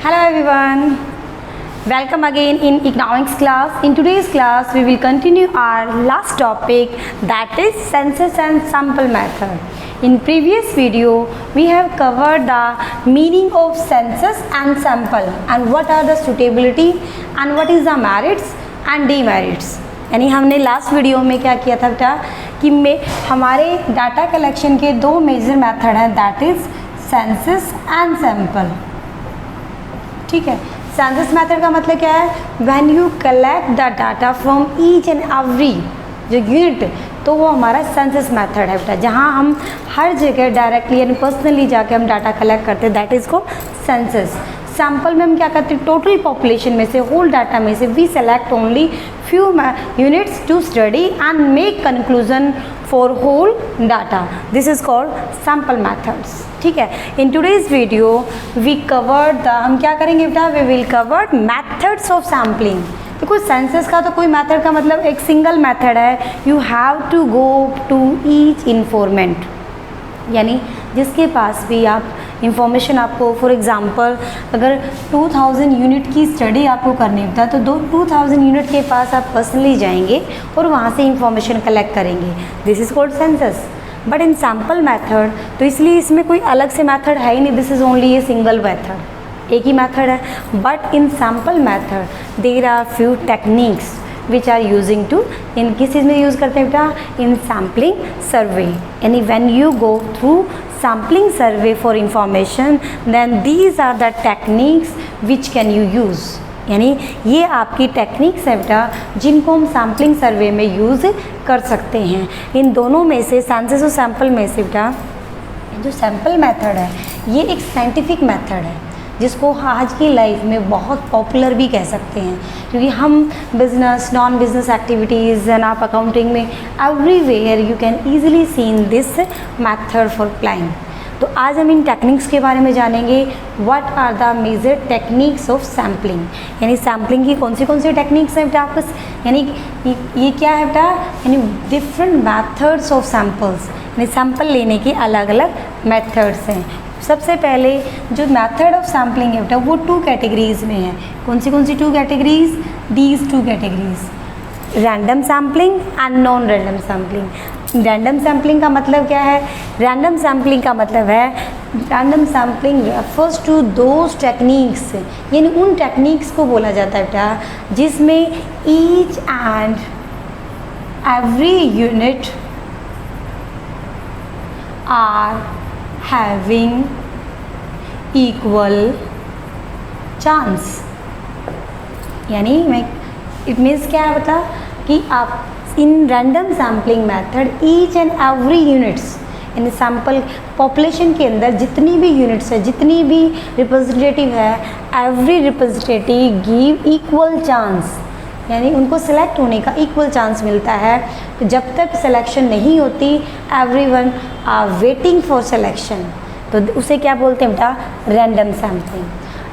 Hello everyone. Welcome again in economics class. In today's class we will continue our last topic, that is census and sample method. In previous video we have covered the meaning of census and sample and what are the suitability and what is the merits and demerits. यानी हमने last video में क्या किया था बेटा कि हमारे data collection के दो मेजर मेथड हैं, that is census and sample. ठीक है, सेंसस मेथड का मतलब क्या है, when you collect the data from each and every जो यूनिट, तो वो हमारा सेंसस मेथड है बेटा, जहाँ हम हर जगह डायरेक्टली यानी पर्सनली जाके हम डाटा कलेक्ट करते हैं, दैट इज को सेंसस. सैंपल में हम क्या करते हैं, टोटल पॉपुलेशन में से, होल डाटा में से we select only few units to study and make conclusion for whole data. This is called sample methods. ठीक है, in today's video we covered the, हम क्या करेंगे बेटा, we will covered methods of sampling. देखो census का तो कोई मेथड का मतलब एक सिंगल मेथड है, you have to go to each informant, यानी जिसके पास भी आप इंफॉर्मेशन आपको, फॉर एग्ज़ाम्पल अगर 2000 यूनिट की स्टडी आपको करनी होता है तो 2000 यूनिट के पास आप पर्सनली जाएंगे और वहाँ से इंफॉर्मेशन कलेक्ट करेंगे. This is called census. But in sample method तो इसलिए इसमें कोई अलग से मेथड है ही नहीं, this is only a single method, एक ही मेथड है. But in sample method there are few techniques which are using to, इन किस चीज़ में यूज़ करते हैं बेटा, इन सैम्पलिंग सर्वे. यानी when you go through sampling survey for information then these are the techniques which can you use. यानी ये आपकी टेक्निक्स है बेटा जिनको हम सैम्पलिंग सर्वे में यूज़ कर सकते हैं. इन दोनों में से, सेंसस और सैंपल में से बेटा जो सैंपल मेथड है ये एक साइंटिफिक मेथड है जिसको आज की लाइफ में बहुत पॉपुलर भी कह सकते हैं, क्योंकि हम business, non business activities and आप अकाउंटिंग में everywhere you can easily see in this method for applying. तो आज हम इन टेक्निक्स के बारे में जानेंगे, what are the major techniques of sampling. यानी सैम्पलिंग की कौन सी टेक्निक्स हैं बेटा आपस, यानी ये क्या है बेटा, यानी डिफरेंट मेथड्स ऑफ सैम्पल्स, यानी सैम्पल लेने के अलग अलग मेथड्स हैं. सबसे पहले जो मेथड ऑफ सैम्पलिंग है बेटा वो टू कैटेगरीज में है. कौन सी two categories, these two categories, random sampling and non random sampling. Random sampling का मतलब क्या है, रैंडम सैम्पलिंग का मतलब है, random sampling refers to those techniques, यानी उन टेक्निक्स को बोला जाता है बेटा जिसमें each and every unit are having equal chance. यानी मैं इट मीन्स क्या है बता कि आप in random sampling method each and every units, यानी सैम्पल पॉपुलेशन के अंदर जितनी भी यूनिट्स है, जितनी भी रिप्रेजेंटेटिव है, every representative give equal chance, यानी उनको सेलेक्ट होने का इक्वल चांस मिलता है. जब तक सिलेक्शन नहीं होती everyone are waiting for selection, तो उसे क्या बोलते हैं बेटा, random sampling.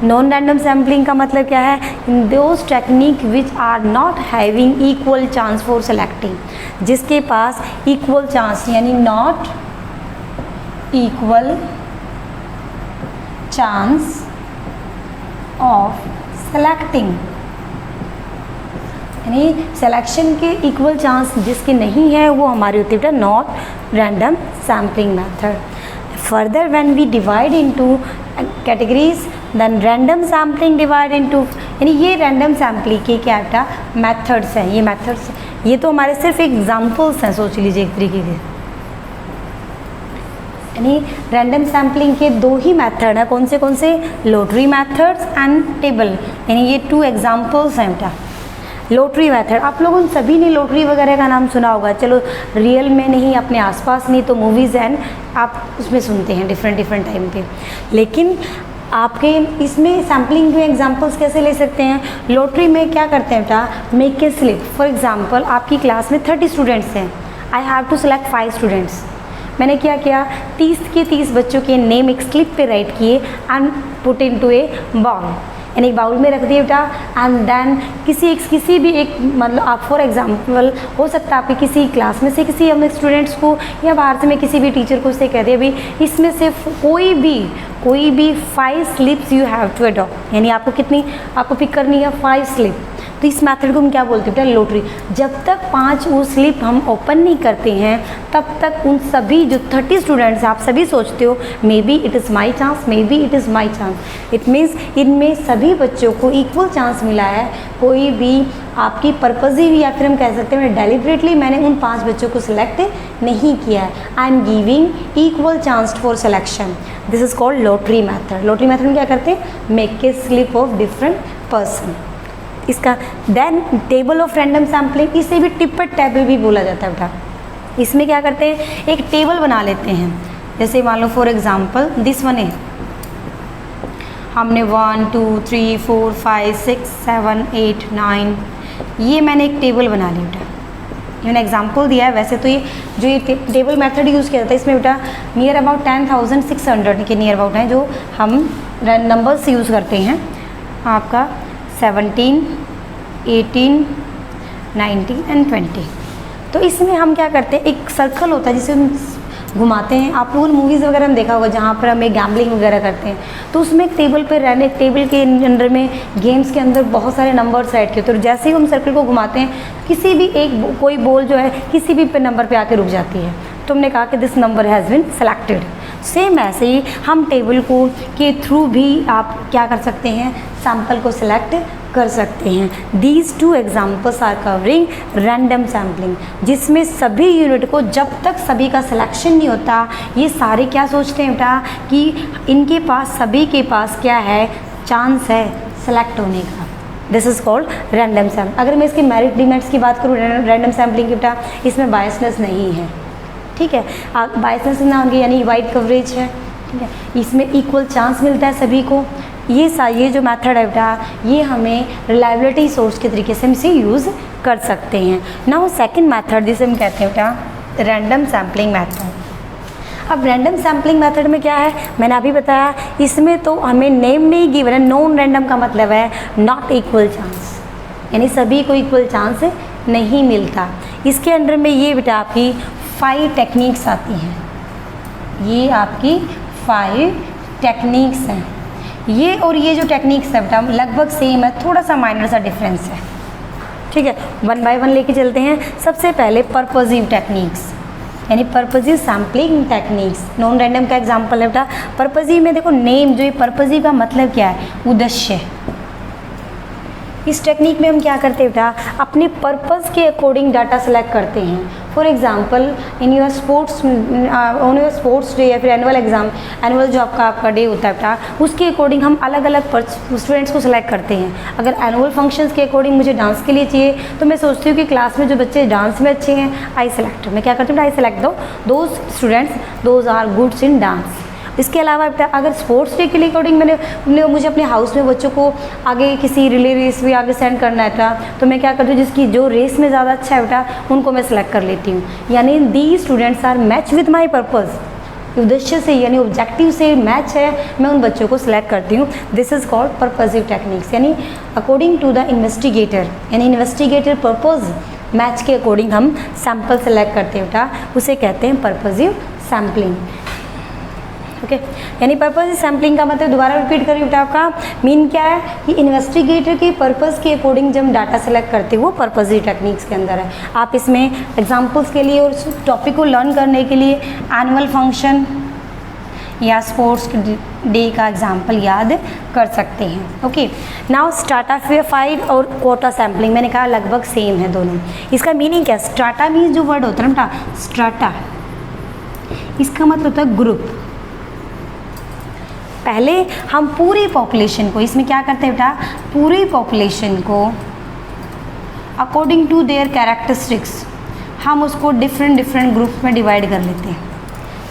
Non random sampling का मतलब क्या है, in those technique which are not having equal chance for selecting, जिसके पास इक्वल चांस यानी not equal chance of selecting, यानी सिलेक्शन के इक्वल चांस जिसके नहीं है वो हमारी होती है not random sampling method. Further when we divide into categories then random sampling divide into, यानी ये रैंडम सैम्पलिंग के क्या बेटा मेथड्स हैं. ये मेथड्स, ये तो हमारे सिर्फ एग्जांपल्स हैं, सोच लीजिए एक तरीके के. यानी रैंडम सैम्पलिंग के दो ही मेथड हैं, कौन से, लॉटरी मेथड्स एंड टेबल, यानी ये टू एग्जांपल्स हैं बेटा. लॉटरी मेथड, आप लोगों ने सभी ने लॉटरी वगैरह का नाम सुना होगा, चलो रियल में नहीं, अपने आसपास नहीं तो मूवीज़ एंड आप उसमें सुनते हैं डिफरेंट टाइम पे. लेकिन आपके इसमें सैम्पलिंग के एग्जांपल्स कैसे ले सकते हैं. लॉटरी में क्या करते हैं बेटा, make a slip. For example आपकी क्लास में 30 स्टूडेंट्स हैं, I have to select 5 students. मैंने क्या किया, 30 के 30 बच्चों के नेम एक स्लिप पे राइट किए and put into a bowl, यानी एक बाउल में रख दिए बेटा. एंड देन किसी भी एक, मतलब आप फॉर एग्जांपल हो सकता है आपके किसी क्लास में से किसी अपने स्टूडेंट्स को या बाहर से मैं किसी भी टीचर को उससे कह दिया भाई इसमें से कोई भी 5 slips you have to adopt, यानी आपको कितनी आपको पिक करनी है 5 स्लिप। तो इस मेथड को हम क्या बोलते हैं बेटा, लॉटरी। जब तक 5 वो स्लिप हम ओपन नहीं करते हैं तब तक उन सभी जो 30 स्टूडेंट्स आप सभी सोचते हो may be it is my chance, may be it is my chance, it means इनमें सभी बच्चों को इक्वल चांस मिला है। कोई भी आपकी पर्पजिव या फिर हम कह सकते हैं डेलिबरेटली मैंने उन 5 बच्चों को सिलेक्ट नहीं किया है। I am giving equal chance for selection, this is called lottery method. Lottery method में क्या करते हैं, make a slip of different person. इसका then table of random sampling, इसे भी टिप्पट टेबल भी बोला जाता है बेटा। इसमें क्या करते हैं, एक टेबल बना लेते हैं। जैसे मान लो फॉर एग्जांपल दिस वन है, हमने 1 2 3 4 5 6 7 8 9 ये मैंने एक टेबल बना ली बेटा। मैंने एग्जांपल दिया है, वैसे तो ये टेबल मेथड यूज़ किया जाता है इसमें बेटा नियर अबाउट 10,600 के नियर अबाउट हैं जो हम नंबर्स यूज़ करते हैं। आपका 17, 18, 19 एंड 20। तो इसमें हम क्या करते हैं, एक सर्कल होता है जिसे हम घुमाते हैं। आप लोगों ने मूवीज़ वगैरह में देखा होगा जहाँ पर हमें गैम्बलिंग वगैरह करते हैं, तो उसमें एक टेबल पर रहने टेबल के अंदर में गेम्स के अंदर बहुत सारे नंबर्स ऐड किए, तो जैसे ही हम सर्कल को घुमाते हैं किसी भी एक कोई बॉल जो है किसी भी पे नंबर पे आके रुक जाती है, तो हमने कहा कि this number has been selected. Same ऐसे ही हम टेबल को के थ्रू भी आप क्या कर सकते हैं, सैम्पल को सिलेक्ट कर सकते हैं। These 2 examples are covering random sampling, जिसमें सभी यूनिट को जब तक सभी का सिलेक्शन नहीं होता ये सारे क्या सोचते हैं बेटा कि इनके पास सभी के पास क्या है, चांस है सेलेक्ट होने का। This is called random sample. अगर मैं इसके मेरिट डिमेरिट्स की बात करूँ रैंडम सैम्पलिंग की बेटा, इसमें बायसनेस नहीं है, ठीक है। बायसनेस ना होगी यानी वाइड कवरेज है, ठीक है। इसमें इक्वल चांस मिलता है सभी को। ये जो मेथड है बेटा ये हमें रिलायबिलिटी सोर्स के तरीके से हम इसे यूज़ कर सकते हैं। नाउ सेकंड मेथड जिसे हम कहते हैं बेटा रैंडम सैम्पलिंग मेथड। अब रैंडम सैम्पलिंग मेथड में क्या है, मैंने अभी बताया, इसमें तो हमें नेम नहीं गिवन है। नॉन रैंडम का मतलब है नॉट इक्वल चांस, यानी सभी को इक्वल चांस नहीं मिलता। इसके अंडर में ये बेटा आपकी 5 टेक्निक्स आती हैं, ये आपकी 5 टेक्निक्स हैं। ये और ये जो टेक्निक्स है बेटा लगभग सेम है, थोड़ा सा माइनर सा डिफरेंस है, ठीक है। 1 बाय 1 लेके चलते हैं। सबसे पहले पर्पजिव टेक्निक्स, यानी purposive sampling techniques. Non random का एग्जांपल है बेटा पर्पजिव में, देखो नेम जो ये पर्पजिव का मतलब क्या है, उद्देश्य। इस टेक्निक में हम क्या करते हैं बेटा अपने पर्पस के अकॉर्डिंग डाटा सेलेक्ट करते हैं। For example in your sports on your sports day या फिर एनुअल जो आपका डे होता है बेटा उसके अकॉर्डिंग हम अलग अलग स्टूडेंट्स को सिलेक्ट करते हैं। अगर एनुअल फंक्शंस के अकॉर्डिंग मुझे डांस के लिए चाहिए तो मैं सोचती हूँ कि क्लास में जो बच्चे डांस में अच्छे हैं मैं क्या करती हूँ, I select those students those are goods in dance. इसके अलावा अगर स्पोर्ट्स डे के लिए अकॉर्डिंग मुझे अपने हाउस में बच्चों को आगे किसी रिले रेस भी आगे सेंड करना है बेटा, तो मैं क्या करती हूँ जिसकी जो रेस में ज़्यादा अच्छा है बेटा उनको मैं सेलेक्ट कर लेती हूँ। यानी the students are match with my purpose, उद्देश्य से यानी ऑब्जेक्टिव से मैच है, मैं उन बच्चों को सिलेक्ट करती हूँ। This is called purposive techniques, यानी अकॉर्डिंग टू द इन्वेस्टिगेटर, यानी इन्वेस्टिगेटर पर्पज़ मैच के अकॉर्डिंग हम सैम्पल सेलेक्ट करते हैं बेटा, उसे कहते हैं पर्पजिव सैम्पलिंग। ओके यानी पर्पस सैम्पलिंग का मतलब दोबारा रिपीट करिए बेटा, आपका मीन क्या है कि इन्वेस्टिगेटर के पर्पस के अकॉर्डिंग जब डाटा सेलेक्ट करते हैं वो पर्पजिव टेक्निक्स के अंदर है। आप इसमें एग्जांपल्स के लिए और टॉपिक को लर्न करने के लिए एनुअल फंक्शन या स्पोर्ट्स डे का एग्जाम्पल याद कर सकते हैं। ओके नाउ स्ट्रैटाफाइड और क्वोटा सैम्पलिंग, मैंने कहा लगभग सेम है दोनों। इसका मीनिंग क्या है, स्ट्राटा मीन्स जो वर्ड होता है ना बेटा स्ट्राटा, इसका मतलब होता है ग्रुप। पहले हम पूरी पॉपुलेशन को, इसमें क्या करते हैं बेटा पूरी पॉपुलेशन को अकॉर्डिंग टू देयर कैरेक्टरिस्टिक्स हम उसको डिफरेंट ग्रुप में डिवाइड कर लेते हैं।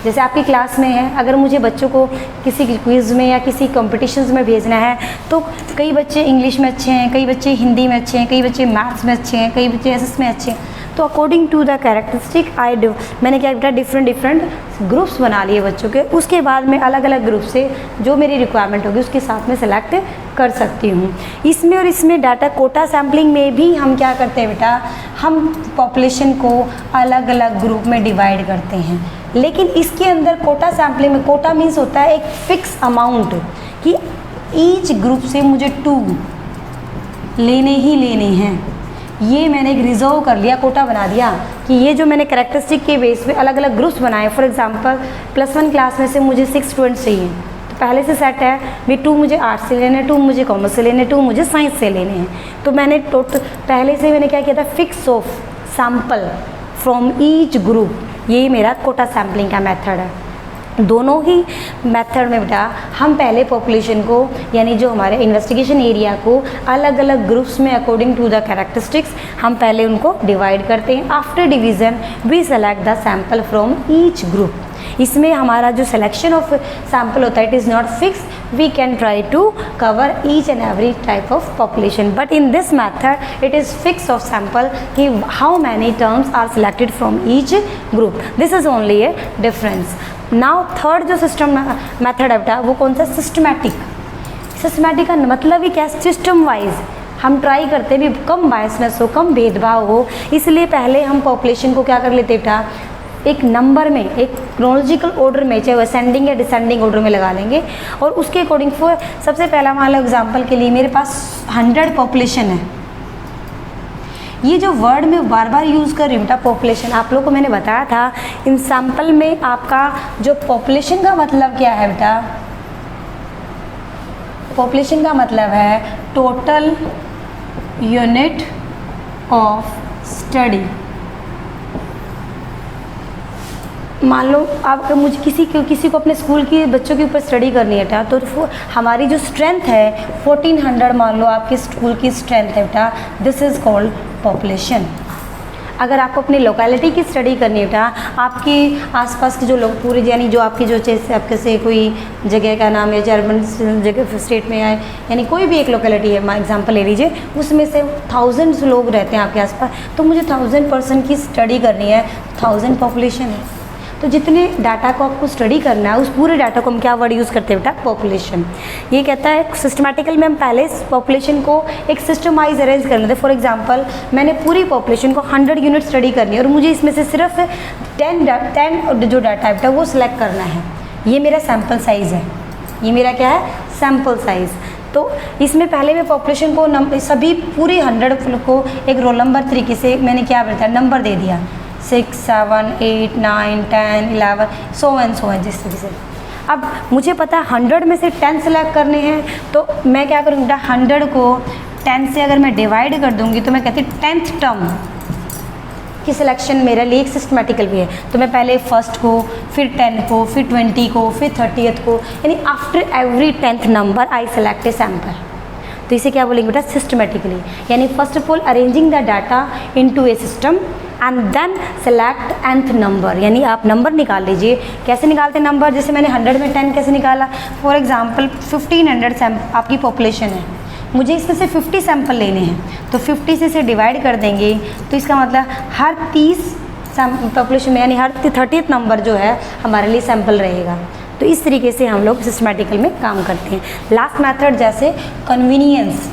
जैसे आपकी क्लास में है, अगर मुझे बच्चों को किसी क्विज़ में या किसी कॉम्पिटिशन्स में भेजना है तो कई बच्चे इंग्लिश में अच्छे हैं, कई बच्चे हिंदी में अच्छे हैं, कई बच्चे मैथ्स में अच्छे हैं, कई बच्चे एसएस में अच्छे हैं, तो अकॉर्डिंग टू द कैरेक्टरिस्टिक मैंने क्या किया डिफरेंट ग्रुप्स बना लिए बच्चों के। उसके बाद मैं अलग अलग ग्रुप से जो मेरी रिक्वायरमेंट होगी उसके साथ में सेलेक्ट कर सकती हूँ। इसमें और इसमें डाटा कोटा सैम्पलिंग में भी हम क्या करते हैं बेटा हम पॉपुलेशन को अलग अलग ग्रुप में डिवाइड करते हैं। लेकिन इसके अंदर कोटा सैम्पलिंग में कोटा मीन्स होता है एक फिक्स अमाउंट कि ईच ग्रुप से मुझे 2 लेने ही लेने हैं। ये मैंने एक रिजर्व कर लिया, कोटा बना दिया कि ये जो मैंने कैरेक्टरिस्टिक के बेस पे अलग अलग ग्रुप्स बनाए। फॉर एग्जांपल +1 क्लास में से मुझे 6 स्टूडेंट्स चाहिए, तो पहले से सेट है भी 2 मुझे आर्ट्स से लेने, 2 मुझे कॉमर्स से लेने, 2 मुझे साइंस से लेने हैं। तो मैंने टोटल पहले से मैंने क्या किया था, fix of sample from each group. ये मेरा कोटा सैम्पलिंग का मेथड है। दोनों ही मेथड में बेटा हम पहले पॉपुलेशन को यानी जो हमारे इन्वेस्टिगेशन एरिया को अलग अलग ग्रुप्स में अकॉर्डिंग टू द कैरेक्टरिस्टिक्स हम पहले उनको डिवाइड करते हैं। After division we select the sample from each group. इसमें हमारा जो सिलेक्शन ऑफ सैम्पल होता है it is not fix, we can try to cover each and every type of population, but in this method it is fix of sample कि how many terms are selected from each group. This is only a difference. Now third जो system method है बेटा वो कौन सा, systematic. Systematic का मतलब ही क्या, सिस्टम वाइज हम ट्राई करते हैं भी कम बायसनेस हो, कम भेदभाव हो। इसलिए पहले हम पॉपुलेशन को क्या कर लेते बेटा, एक नंबर में, एक क्रोनोलॉजिकल ऑर्डर में, चाहे वो असेंडिंग या डिसेंडिंग ऑर्डर में लगा लेंगे और उसके अकॉर्डिंग फॉर सबसे पहला मान लो एग्जाम्पल के लिए मेरे पास 100 पॉपुलेशन है। ये जो वर्ड में बार बार यूज़ कर रही हूँ बेटा पॉपुलेशन, आप लोगों को मैंने बताया था इन सैम्पल में आपका जो पॉपुलेशन का मतलब क्या है बेटा, पॉपुलेशन का मतलब है टोटल यूनिट ऑफ स्टडी। मान लो आप मुझे किसी को अपने स्कूल के बच्चों के ऊपर स्टडी करनी है बेटा, तो हमारी जो स्ट्रेंथ है 1400 मान लो आपकी स्कूल की स्ट्रेंथ है बेटा, दिस इज़ कॉल्ड पॉपुलेशन। अगर आपको अपनी लोकेलिटी की स्टडी करनी है बेटा, आपके आसपास के जो लोग पूरे यानी जो आपकी जो जैसे आपके से कोई जगह का नाम है जर्मन जगह स्टेट में है यानी कोई भी एक लोकेलिटी है, मैं एग्जांपल ले लीजिए, उसमें से 1000 लोग रहते हैं आपके आसपास, तो मुझे 1000 पर्सन की स्टडी करनी है, 1000 पॉपुलेशन है। तो जितने डाटा को आपको स्टडी करना है उस पूरे डाटा को हम क्या वर्ड यूज़ करते हैं बेटा, पॉपुलेशन। ये कहता है सिस्टमैटिकल में हम पहले पॉपुलेशन को एक सिस्टमाइज अरेंज कर लेते हैं। फॉर एग्जांपल मैंने पूरी पॉपुलेशन को 100 यूनिट स्टडी करनी है और मुझे इसमें से सिर्फ 10 जो डाटा है बेटा वो सिलेक्ट करना है। ये मेरा सैम्पल साइज़ है, ये मेरा क्या है, सैम्पल साइज़। तो इसमें पहले मैं पॉपुलेशन को सभी पूरी 100 को एक रोल नंबर तरीके से मैंने क्या बताया, नंबर दे दिया 6, 7, 8, 9, 10, 11 सो एंड जिस तरीके से। अब मुझे पता है 100 में से 10 सेलेक्ट करने हैं, तो मैं क्या करूँगी बेटा, 100 को 10 से अगर मैं डिवाइड कर दूँगी तो मैं कहती हूँ 10th टर्म की सिलेक्शन मेरे लिए एक सिस्टमेटिकल भी है। तो मैं पहले फर्स्ट को, फिर 10 को, फिर 20 को, फिर 30th को, यानी after every 10th number I select a sample. तो इसे क्या बोलेंगे बेटा, सिस्टमेटिकली, यानी first of all arranging the data into a system and then select nth number, यानी आप नंबर निकाल लीजिए। कैसे निकालते हैं नंबर, जैसे मैंने 100 में 10 कैसे निकाला, फॉर एग्जांपल 1500 आपकी पॉपुलेशन है, मुझे इसमें से 50 सैंपल लेने हैं, तो 50 से इसे डिवाइड कर देंगे, तो इसका मतलब हर 30 पॉपुलेशन में यानी हर 30th नंबर जो है हमारे लिए सैंपल रहेगा। तो इस तरीके से हम लोग सिस्टमेटिकल में काम करते हैं। लास्ट मेथड जैसे कन्वीनियंस,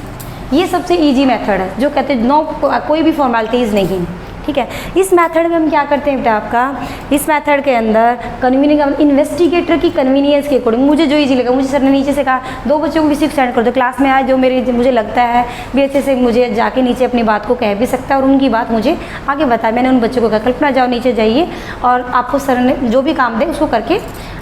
ये सबसे ईजी मेथड है जो कहते हैं नो कोई भी फॉर्मेलिटीज़ नहीं, ठीक है। इस मेथड में हम क्या करते हैं बेटा, आपका इस मेथड के अंदर कन्वीनियंस इन्वेस्टिगेटर की कन्वीनियंस के अकॉर्डिंग मुझे जो इजी लगा, मुझे सर ने नीचे से कहा 2 बच्चों को किसी को सेंड कर दो, क्लास में आए जो मुझे लगता है भी अच्छे से मुझे जाके नीचे अपनी बात को कह भी सकता है और उनकी बात मुझे आगे बताया। मैंने उन बच्चों को कहा कल्पना जाओ नीचे जाइए और आपको सर ने जो भी काम दे उसको करके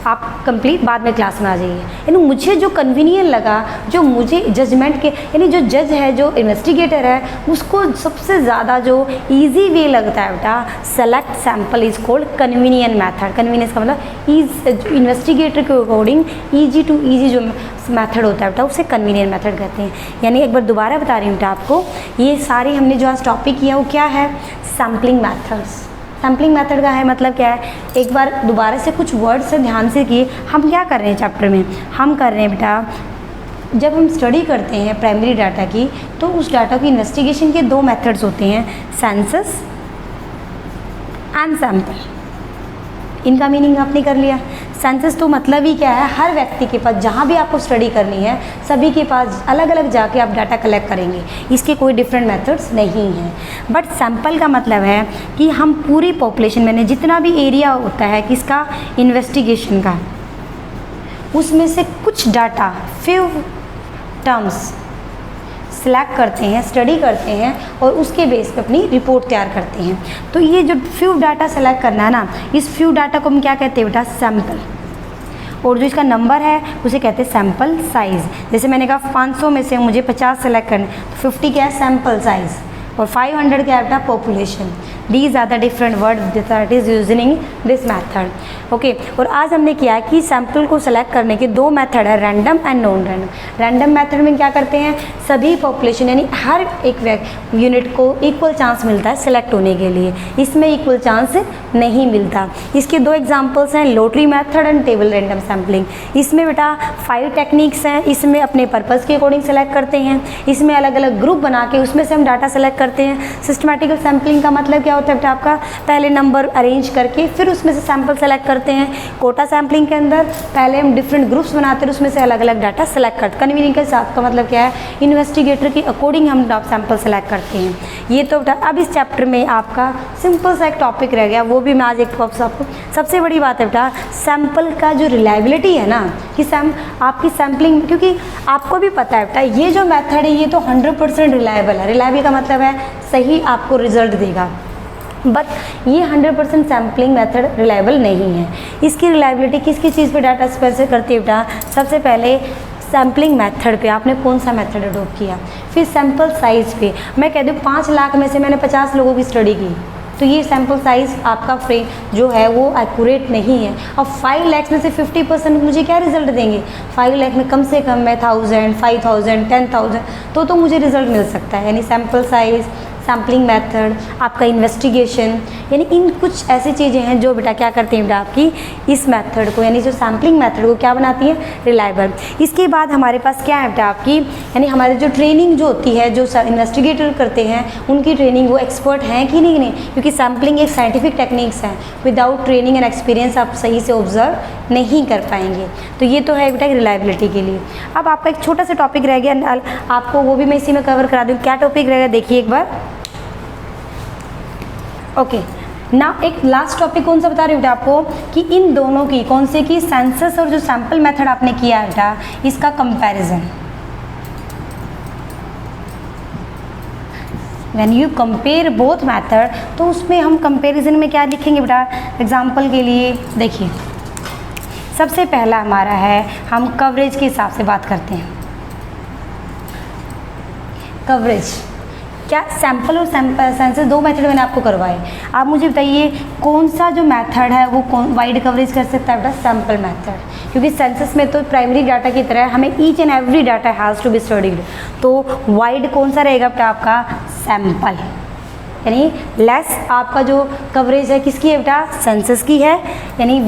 आप कंप्लीट बाद में क्लास में आ जाइए। यानी मुझे जो कन्वीनियंट लगा, जो मुझे जजमेंट के यानी जो जज है, जो इन्वेस्टिगेटर है, उसको सबसे ज़्यादा जो ईजी वे लगता है बेटा, select sample is called convenient method. Convenience का मतलब इन्वेस्टिगेटर के अकॉर्डिंग ईजी टू ईजी जो मेथड होता है बेटा उसे कन्वीनियंट मेथड कहते हैं। यानी एक बार दोबारा बता रही हूँ बेटा आपको, ये सारी हमने जो आज टॉपिक किया वो क्या है, सैम्पलिंग मैथड्स। सैम्पलिंग मेथड का है मतलब क्या है, एक बार दोबारा से कुछ वर्ड से ध्यान से किए। हम क्या कर रहे हैं चैप्टर में, हम कर रहे हैं बेटा जब हम स्टडी करते हैं प्राइमरी डाटा की तो उस डाटा की इन्वेस्टिगेशन के 2 मेथड्स होते हैं, सेंसस एंड सैम्पल। इनका मीनिंग आपने कर लिया। सेंसस तो मतलब ही क्या है, हर व्यक्ति के पास जहाँ भी आपको स्टडी करनी है सभी के पास अलग अलग जाके आप डाटा कलेक्ट करेंगे, इसके कोई डिफरेंट मेथड्स नहीं हैं। बट सैंपल का मतलब है कि हम पूरी पॉपुलेशन में जितना भी एरिया होता है किसका, इन्वेस्टिगेशन का, उसमें से कुछ डाटा, फ्यू टर्म्स सिलेक्ट करते हैं, स्टडी करते हैं और उसके बेस पे अपनी रिपोर्ट तैयार करते हैं। तो ये जो फ्यू डाटा सेलेक्ट करना है ना, इस फ्यू डाटा को हम क्या कहते हैं बेटा, सैंपल। और जो इसका नंबर है उसे कहते हैं सैंपल साइज़। जैसे मैंने कहा 500 में से मुझे 50 सेलेक्ट करने, तो 50 क्या है, सैंपल साइज़, और 500 क्या है, population. These are the different word that is using this method. Okay, और आज हमने किया है कि सैंपल को सेलेक्ट करने के दो मेथड है, random and non random. Random method में क्या करते हैं, सभी पॉपुलेशन यानी हर एक यूनिट को इक्वल चांस मिलता है सेलेक्ट होने के लिए, इसमें इक्वल चांस नहीं मिलता। इसके दो एग्जांपल्स हैं, lottery method and table random sampling. इसमें बेटा 5 टेक्निक्स हैं, इसमें अपने पर्पज़ के अकॉर्डिंग सेलेक्ट करते हैं, इसमें अलग अलग ग्रुप बना के उसमें से हम डाटा सेलेक्ट करते हैं। सिस्टमैटिकल सैम्पलिंग का मतलब क्या होता है बेटा, आपका पहले नंबर अरेंज करके फिर उसमें से सैंपल सेलेक्ट करते हैं। कोटा सैम्पलिंग के अंदर पहले हम डिफरेंट ग्रुप्स बनाते हैं, उसमें से अलग अलग डाटा सेलेक्ट करते हैं। कन्वीनिंग के साथ का मतलब क्या है, इन्वेस्टिगेटर के अकॉर्डिंग हम सैंपल सेलेक्ट करते हैं। ये तो बेटा अब इस चैप्टर में आपका सिंपल सा एक टॉपिक रह गया, वो भी मैं आज एक आपको, सबसे बड़ी बात है बेटा सैंपल का जो रिलायबिलिटी है ना, कि आपकी सैम्पलिंग, क्योंकि आपको भी पता है बेटा ये जो मेथड है ये तो 100% रिलायबल है। रिलायबल का मतलब है सही आपको रिजल्ट देगा, बट ये 100% सैम्पलिंग मेथड रिलायबल नहीं है। इसकी रिलायबिलिटी किसकी चीज़ पे डाटा स्पेसिफाई करती है बेटा, सबसे पहले सैम्पलिंग मेथड पे आपने कौन सा मेथड अडोप्ट किया, फिर सैंपल साइज़ पे। मैं कह दूँ 5 लाख में से मैंने 50 लोगों की स्टडी की, तो ये सैंपल साइज़ आपका फ्रेम जो है वो एक्यूरेट नहीं है। अब 5 लाख में से 50% मुझे क्या रिजल्ट देंगे, 5 लाख में कम से कम मैं 1000, 5000, 10,000 तो मुझे रिजल्ट मिल सकता है। यानी सैंपल साइज़, सैम्पलिंग मेथड, आपका इन्वेस्टिगेशन, यानी इन कुछ ऐसी चीज़ें हैं जो बेटा क्या करती हैं बेटा आपकी इस मेथड को, यानी जो सैम्पलिंग मेथड को क्या बनाती है, रिलायबल। इसके बाद हमारे पास क्या है बेटा आपकी, यानी हमारी जो ट्रेनिंग जो होती है, जो इन्वेस्टिगेटर करते हैं उनकी ट्रेनिंग, वो एक्सपर्ट हैं कि नहीं, क्योंकि सैम्पलिंग एक साइंटिफिक टेक्निक्स है, विदाउट ट्रेनिंग एंड एक्सपीरियंस आप सही से ऑब्जर्व नहीं कर पाएंगे। तो ये तो है बेटा रिलायबिलिटी के लिए। अब आपका एक छोटा सा टॉपिक रह गया, आपको वो भी मैं इसी में कवर करा दूँ। क्या टॉपिक रहेगा देखिए एक बार। ओके ना, एक लास्ट टॉपिक कौन सा बता रही हूँ बेटा आपको, कि इन दोनों की, कौन से की, सेंसस और जो सैंपल मेथड आपने किया है बेटा, इसका comparison. When you compare both method, तो उसमें हम कंपैरिजन में क्या लिखेंगे बेटा, एग्जांपल के लिए देखिए, सबसे पहला हमारा है, हम कवरेज के हिसाब से बात करते हैं। कवरेज क्या, सैंपल और सेंसस दो मेथड मैंने आपको करवाए। आप मुझे बताइए कौन सा जो मेथड है वो कौन वाइड कवरेज कर सकता है बेटा, सैंपल मेथड, क्योंकि सेंसस में तो प्राइमरी डाटा की तरह हमें each and every data has to be studied. तो वाइड कौन सा रहेगा बेटा आपका, सैंपल, यानी लेस आपका जो कवरेज है किसकी है बेटा, सेंसस की है, यानी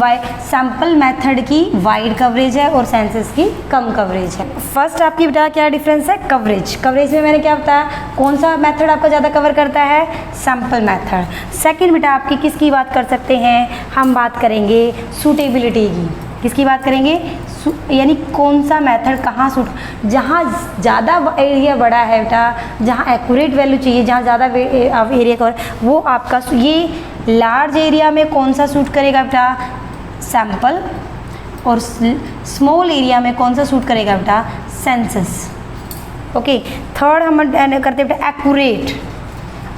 सैंपल मेथड की वाइड कवरेज है और सेंसस की कम कवरेज है। फर्स्ट आपकी बेटा क्या डिफरेंस है, कवरेज। कवरेज में मैंने क्या बताया, कौन सा मेथड आपका ज़्यादा कवर करता है, सैंपल मेथड। सेकंड बेटा आपकी किसकी बात कर सकते हैं, हम बात करेंगे सूटेबिलिटी की। किसकी बात करेंगे, यानी कौन सा मेथड कहाँ सूट, जहाँ ज़्यादा एरिया बड़ा है बेटा, जहाँ एक्यूरेट वैल्यू चाहिए, जहाँ ज़्यादा एरिया कवर, वो आपका ये लार्ज एरिया में कौन सा सूट करेगा बेटा, सैंपल, और स्मॉल एरिया में कौन सा सूट करेगा बेटा, सेंसस। ओके, थर्ड हम करते हैं बेटा एक्यूरेट।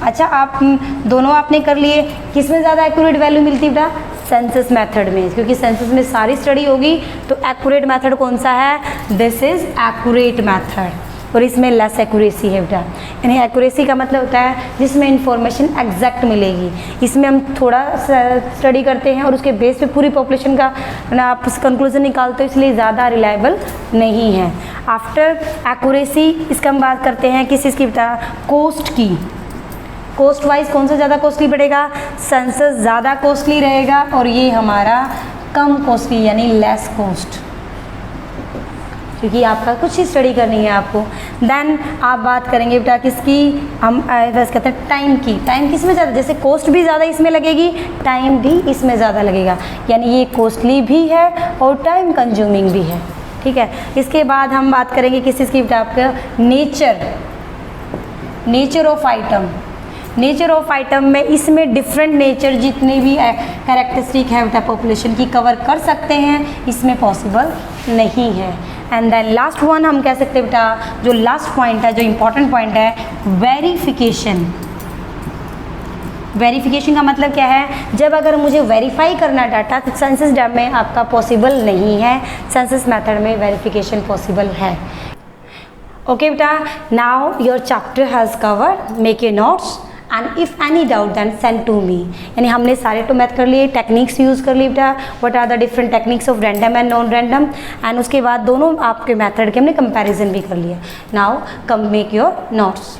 अच्छा, आप दोनों आपने कर लिए, किस में ज़्यादा एक्यूरेट वैल्यू मिलती है बेटा, सेंसस मेथड में, क्योंकि सेंसस में सारी स्टडी होगी। तो एक्यूरेट मेथड कौन सा है, दिस इज एक्यूरेट मेथड, और इसमें लेस एक्यूरेसी है बेटा। यानी एक्यूरेसी का मतलब होता है जिसमें इंफॉर्मेशन एग्जैक्ट मिलेगी। इसमें हम थोड़ा स्टडी करते हैं और उसके बेस पे पूरी पॉपुलेशन का ना आप कंक्लूजन निकालते हो, इसलिए ज़्यादा रिलायबल नहीं है। आफ्टर एक्यूरेसी इसका हम बात करते हैं किस चीज़ की बेटा, कॉस्ट की। कॉस्ट वाइज कौन सा ज़्यादा कॉस्टली पड़ेगा, सेंसस ज़्यादा कॉस्टली रहेगा और ये हमारा कम कॉस्टली यानी लेस कॉस्ट। क्योंकि आपका कुछ ही स्टडी करनी है आपको। देन आप बात करेंगे बेटा किसकी, हम बस कहते हैं टाइम की। टाइम किस में ज़्यादा, जैसे कॉस्ट भी ज़्यादा इसमें लगेगी, टाइम भी इसमें ज़्यादा लगेगा, यानी ये कॉस्टली भी है और टाइम कंज्यूमिंग भी है, ठीक है। इसके बाद हम बात करेंगे किस चीज़ की बेटा, आपका nature of item. Nature of item में इसमें डिफरेंट नेचर जितने भी कैरेक्टरिस्टिक है बेटा पॉपुलेशन की कवर कर सकते हैं, इसमें पॉसिबल नहीं है। एंड देन लास्ट वन हम कह सकते हैं बेटा, जो लास्ट पॉइंट है, जो इम्पोर्टेंट पॉइंट है, वेरिफिकेशन। वेरिफिकेशन का मतलब क्या है, जब अगर मुझे वेरीफाई करना डाटा तो सेंसस डैम में आपका पॉसिबल नहीं है, सेंसस मेथड में वेरिफिकेशन पॉसिबल है। ओके बेटा, now your chapter has covered, make your notes and if any doubt then send to me. यानी हमने सारे तो मैथ कर लिए, टेक्निक्स यूज़ कर लिए बेटा, what are the different techniques of random and non random, and उसके बाद दोनों आपके मेथड के हमने कंपैरिजन भी कर लिया। Now come make your notes.